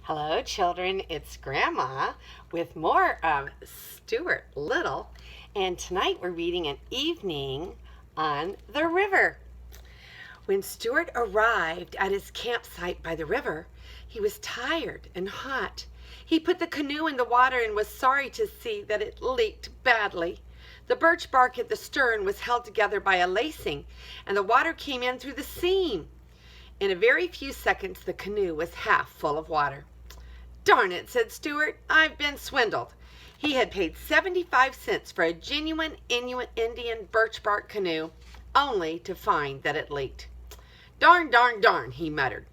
Hello, children. It's Grandma with more of Stuart Little, and tonight we're reading An Evening on the River. When Stuart arrived at his campsite by the river, he was tired and hot. He put the canoe in the water and was sorry to see that it leaked badly. The birch bark at the stern was held together by a lacing, and the water came in through the seam. In a very few seconds, the canoe was half full of water. "Darn it," said Stuart, "I've been swindled." He had paid 75 cents for a genuine Indian birch bark canoe, only to find that it leaked. "Darn, darn, darn," he muttered.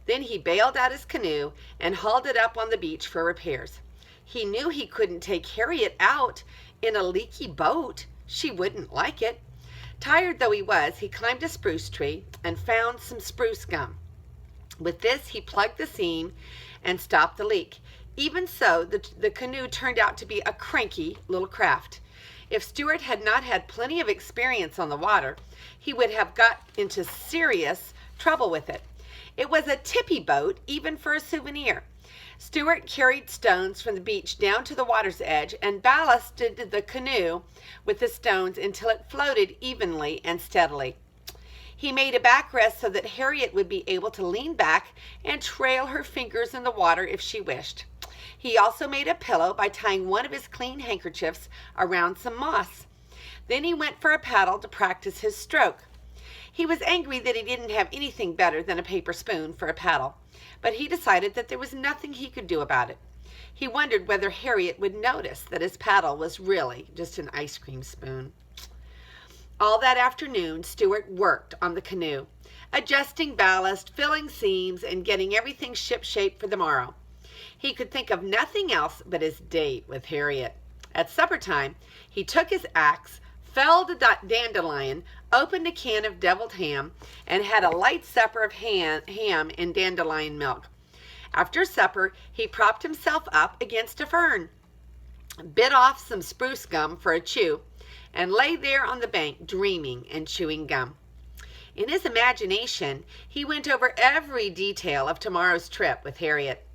Then he bailed out his canoe and hauled it up on the beach for repairs. He knew he couldn't take Harriet out in a leaky boat. She wouldn't like it. Tired though he was, he climbed a spruce tree and found some spruce gum. With this, he plugged the seam and stopped the leak. Even so, the canoe turned out to be a cranky little craft. If Stuart had not had plenty of experience on the water, he would have got into serious trouble with it. It was a tippy boat, even for a souvenir. Stuart carried stones from the beach down to the water's edge and ballasted the canoe with the stones until it floated evenly and steadily. He made a backrest so that Harriet would be able to lean back and trail her fingers in the water if she wished. He also made a pillow by tying one of his clean handkerchiefs around some moss. Then he went for a paddle to practice his stroke. He was angry that he didn't have anything better than a paper spoon for a paddle, but he decided that there was nothing he could do about it. He wondered whether Harriet would notice that his paddle was really just an ice cream spoon. All that afternoon, Stuart worked on the canoe, adjusting ballast, filling seams, and getting everything shipshape for the morrow. He could think of nothing else but his date with Harriet. At supper time, he took his axe, felled a dandelion, opened a can of deviled ham, and had a light supper of ham and dandelion milk. After supper, he propped himself up against a fern, bit off some spruce gum for a chew, and lay there on the bank dreaming and chewing gum. In his imagination, he went over every detail of tomorrow's trip with Harriet.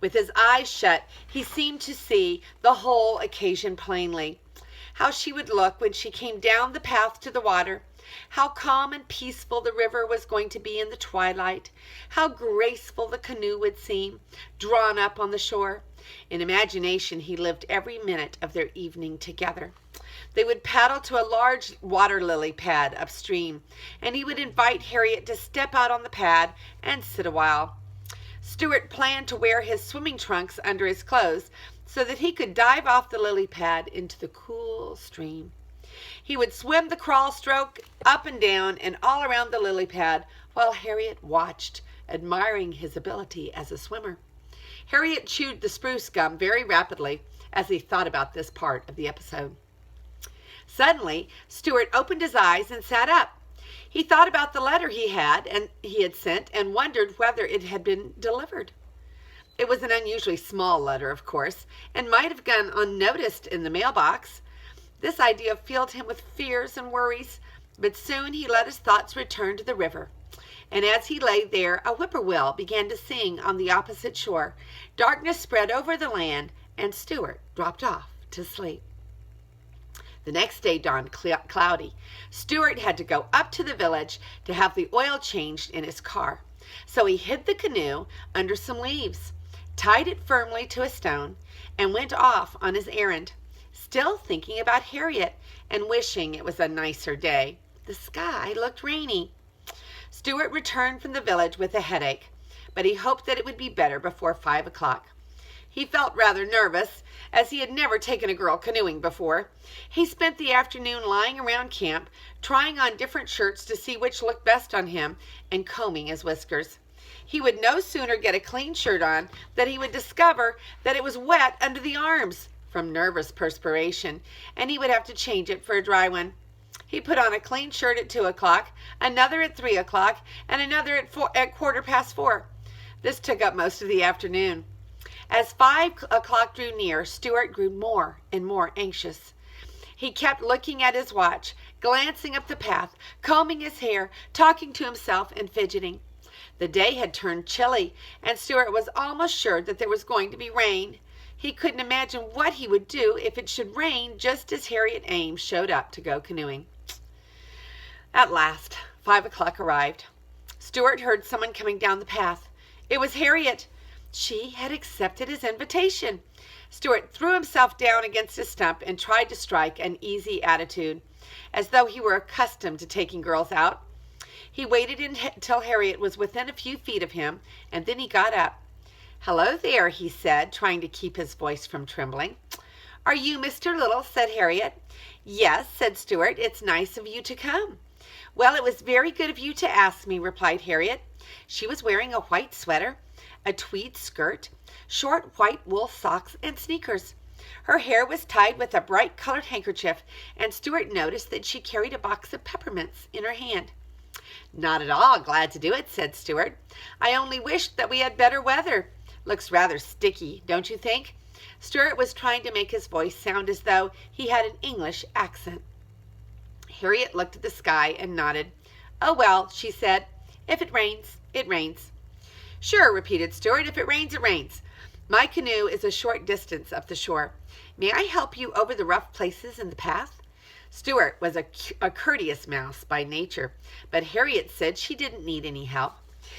With his eyes shut, he seemed to see the whole occasion plainly. How she would look when she came down the path to the water, how calm and peaceful the river was going to be in the twilight, how graceful the canoe would seem, drawn up on the shore. In imagination, he lived every minute of their evening together. They would paddle to a large water lily pad upstream, and he would invite Harriet to step out on the pad and sit a while. Stuart planned to wear his swimming trunks under his clothes so that he could dive off the lily pad into the cool stream. He would swim the crawl stroke up and down and all around the lily pad while Harriet watched, admiring his ability as a swimmer. Harriet chewed the spruce gum very rapidly as he thought about this part of the episode. Suddenly, Stuart opened his eyes and sat up. He thought about the letter he had sent and wondered whether it had been delivered. It was an unusually small letter, of course, and might have gone unnoticed in the mailbox. This idea filled him with fears and worries, but soon he let his thoughts return to the river. And as he lay there, a whippoorwill began to sing on the opposite shore. Darkness spread over the land, and Stuart dropped off to sleep. The next day dawned cloudy. Stuart had to go up to the village to have the oil changed in his car. So he hid the canoe under some leaves, tied it firmly to a stone, and went off on his errand, still thinking about Harriet and wishing it was a nicer day. The sky looked rainy. Stuart returned from the village with a headache, but he hoped that it would be better before 5 o'clock. He felt rather nervous, as he had never taken a girl canoeing before. He spent the afternoon lying around camp, trying on different shirts to see which looked best on him, and combing his whiskers. He would no sooner get a clean shirt on than he would discover that it was wet under the arms from nervous perspiration, and he would have to change it for a dry one. He put on a clean shirt at 2 o'clock, another at 3 o'clock, and another at 4:15. This took up most of the afternoon. As 5 o'clock drew near, Stuart grew more and more anxious. He kept looking at his watch, glancing up the path, combing his hair, talking to himself, and fidgeting. The day had turned chilly, and Stuart was almost sure that there was going to be rain. He couldn't imagine what he would do if it should rain just as Harriet Ames showed up to go canoeing. At last, 5 o'clock arrived. Stuart heard someone coming down the path. It was Harriet. She had accepted his invitation. Stuart threw himself down against a stump and tried to strike an easy attitude, as though he were accustomed to taking girls out. He waited until Harriet was within a few feet of him, and then he got up. "Hello there," he said, trying to keep his voice from trembling. "Are you Mr. Little?" said Harriet. "Yes," said Stuart. "It's nice of you to come." "Well, it was very good of you to ask me," replied Harriet. She was wearing a white sweater, a tweed skirt, short white wool socks, and sneakers. Her hair was tied with a bright-colored handkerchief, and Stuart noticed that she carried a box of peppermints in her hand. "Not at all glad to do it," said Stuart. "I only wished that we had better weather. Looks rather sticky, don't you think?" Stuart was trying to make his voice sound as though he had an English accent. Harriet looked at the sky and nodded. "Oh, well," she said, "if it rains, it rains." "Sure," repeated Stuart. "If it rains, it rains. My canoe is a short distance up the shore. May I help you over the rough places in the path?" Stuart was a courteous mouse by nature, but Harriet said she didn't need any help.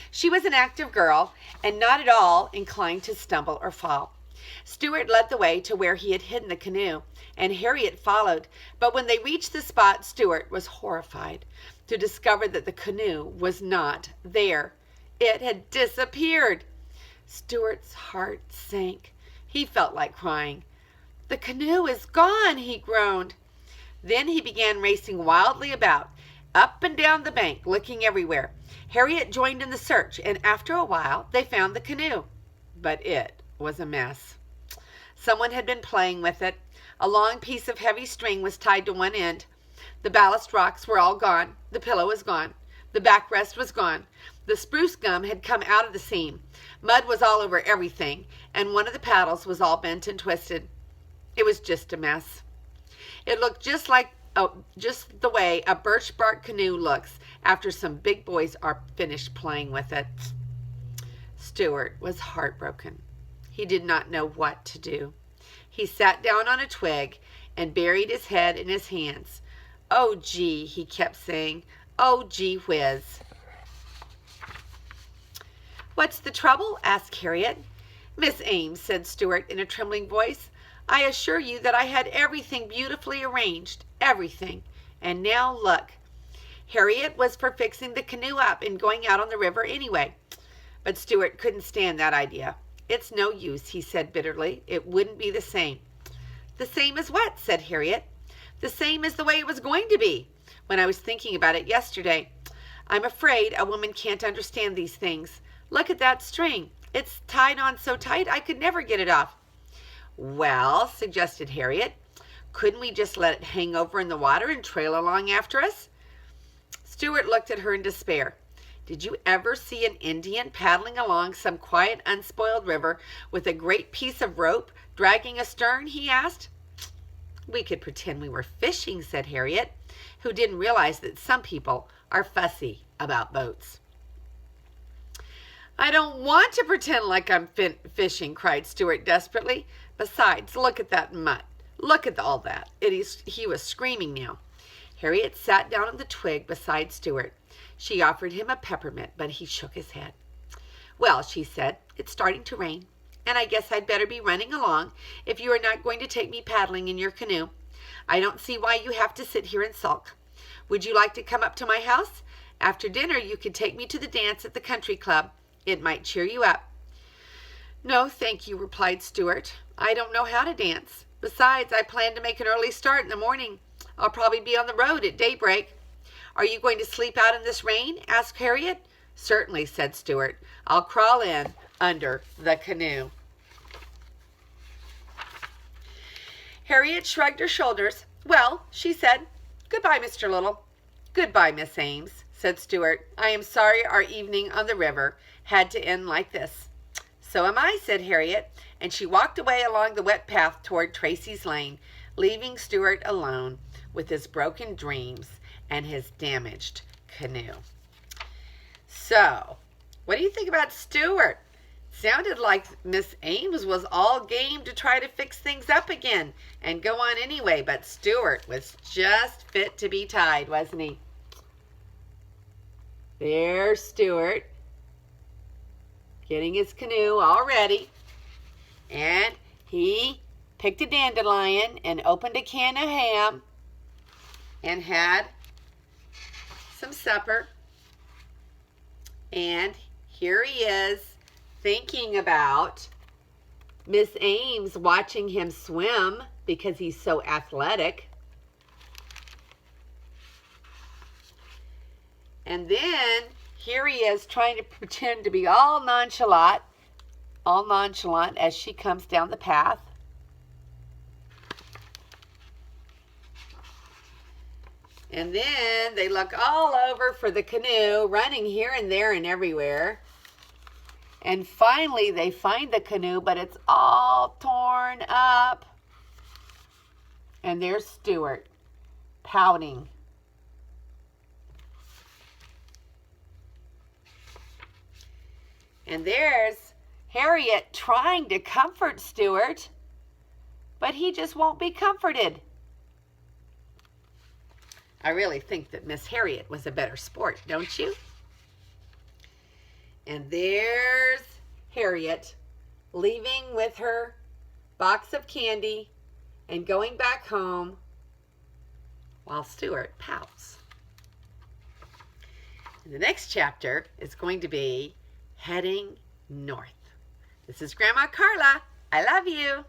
She was an active girl and not at all inclined to stumble or fall. Stuart led the way to where he had hidden the canoe, and Harriet followed, but when they reached the spot, Stuart was horrified to discover that the canoe was not there. It had disappeared. Stuart's heart sank. He felt like crying. "The canoe is gone," he groaned. Then he began racing wildly about, up and down the bank, looking everywhere. Harriet joined in the search, and after a while they found the canoe. But it was a mess. Someone had been playing with it. A long piece of heavy string was tied to one end. The ballast rocks were all gone. The pillow was gone. The backrest was gone. The spruce gum had come out of the seam. Mud was all over everything, and one of the paddles was all bent and twisted. It was just a mess. It looked just the way a birch bark canoe looks after some big boys are finished playing with it. Stuart was heartbroken. He did not know what to do. He sat down on a twig and buried his head in his hands. "Oh, gee," he kept saying. "Oh, gee whiz." "What's the trouble?" asked Harriet. "Miss Ames," said Stuart in a trembling voice, "I assure you that I had everything beautifully arranged, everything. And now look." Harriet was for fixing the canoe up and going out on the river anyway. But Stuart couldn't stand that idea. "It's no use," he said bitterly. "It wouldn't be the same." "The same as what?" said Harriet. "The same as the way it was going to be, when I was thinking about it yesterday. I'm afraid a woman can't understand these things. Look at that string. It's tied on so tight I could never get it off." "Well," suggested Harriet, "couldn't we just let it hang over in the water and trail along after us?" Stuart looked at her in despair. "Did you ever see an Indian paddling along some quiet, unspoiled river with a great piece of rope dragging astern?" he asked. "We could pretend we were fishing," said Harriet, who didn't realize that some people are fussy about boats. "I don't want to pretend like I'm fishing," cried Stuart desperately. "Besides, look at that mud. Look at all that." He was screaming now. Harriet sat down on the twig beside Stuart. She offered him a peppermint, but he shook his head. "Well," she said, "it's starting to rain, and I guess I'd better be running along if you are not going to take me paddling in your canoe. I don't see why you have to sit here and sulk. Would you like to come up to my house? After dinner you could take me to the dance at the country club. It might cheer you up." "No, thank you," replied Stuart. "I don't know how to dance. Besides, I plan to make an early start in the morning. I'll probably be on the road at daybreak." "Are you going to sleep out in this rain?" asked Harriet. "Certainly," said Stuart. "I'll crawl in under the canoe." Harriet shrugged her shoulders. "Well," she said, "goodbye, Mr. Little." "Goodbye, Miss Ames," said Stuart. "I am sorry our evening on the river had to end like this." "So am I," said Harriet, and she walked away along the wet path toward Tracy's Lane, leaving Stuart alone with his broken dreams and his damaged canoe. So, What do you think about Stuart? Sounded like Miss Ames was all game to try to fix things up again and go on anyway, but Stuart was just fit to be tied, wasn't he? There's Stuart getting his canoe all ready, and he picked a dandelion and opened a can of ham and had some supper. And here he is thinking about Miss Ames watching him swim because he's so athletic. And then here he is trying to pretend to be all nonchalant as she comes down the path. And then they look all over for the canoe, running here and there and everywhere. And finally they find the canoe, but it's all torn up. And there's Stuart, pouting. And there's Harriet trying to comfort Stuart, but he just won't be comforted. I really think that Miss Harriet was a better sport, don't you? And there's Harriet leaving with her box of candy and going back home while Stuart pouts. And the next chapter is going to be heading north. This is Grandma Carla. I love you.